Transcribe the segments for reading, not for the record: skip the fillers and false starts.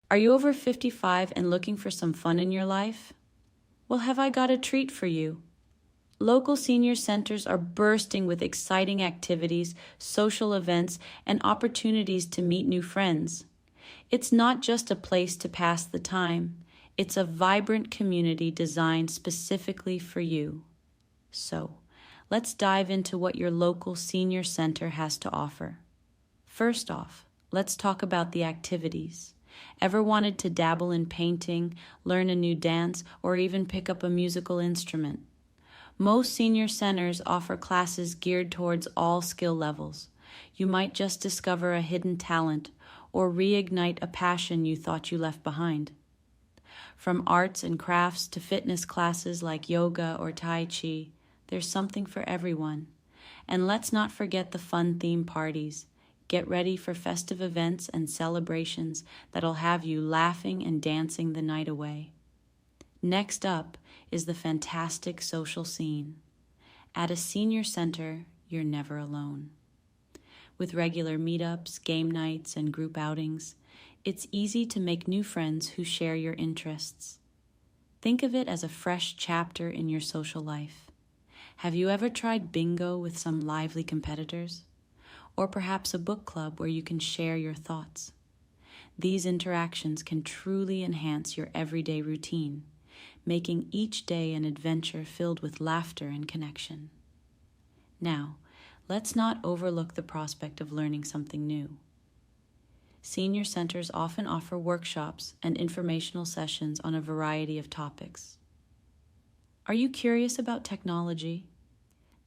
Are you over 55 and looking for some fun in your life? Well, have I got a treat for you? Local senior centers are bursting with exciting activities, social events, and opportunities to meet new friends. It's not just a place to pass the time, it's a vibrant community designed specifically for you. So, let's dive into what your local senior center has to offer. First off, let's talk about the activities. Ever wanted to dabble in painting, learn a new dance, or even pick up a musical instrument? Most senior centers offer classes geared towards all skill levels. You might just discover a hidden talent or reignite a passion you thought you left behind. From arts and crafts to fitness classes like yoga or Tai Chi, there's something for everyone. And let's not forget the fun theme parties. Get ready for festive events and celebrations that'll have you laughing and dancing the night away. Next up is the fantastic social scene. At a senior center, you're never alone. With regular meetups, game nights, and group outings, it's easy to make new friends who share your interests. Think of it as a fresh chapter in your social life. Have you ever tried bingo with some lively competitors? Or perhaps a book club where you can share your thoughts? These interactions can truly enhance your everyday routine, making each day an adventure filled with laughter and connection. Now, let's not overlook the prospect of learning something new. Senior centers often offer workshops and informational sessions on a variety of topics. Are you curious about technology?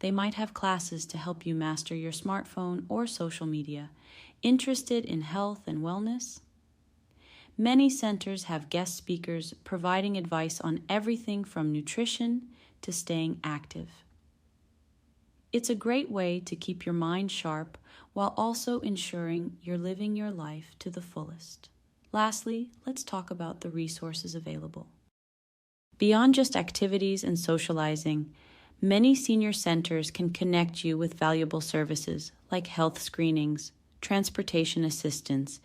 They might have classes to help you master your smartphone or social media. Interested in health and wellness? Many centers have guest speakers providing advice on everything from nutrition to staying active. It's a great way to keep your mind sharp while also ensuring you're living your life to the fullest. Lastly, let's talk about the resources available. Beyond just activities and socializing, many senior centers can connect you with valuable services like health screenings, transportation assistance,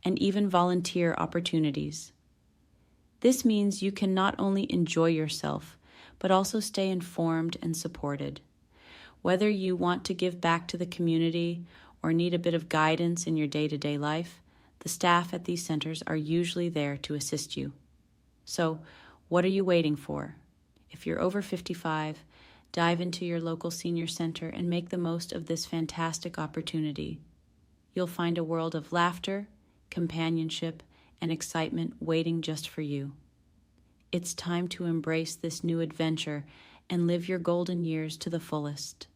and even volunteer opportunities. This means you can not only enjoy yourself, but also stay informed and supported. Whether you want to give back to the community or need a bit of guidance in your day-to-day life, the staff at these centers are usually there to assist you. So, what are you waiting for? If you're over 55, dive into your local senior center and make the most of this fantastic opportunity. You'll find a world of laughter, companionship, and excitement waiting just for you. It's time to embrace this new adventure and live your golden years to the fullest.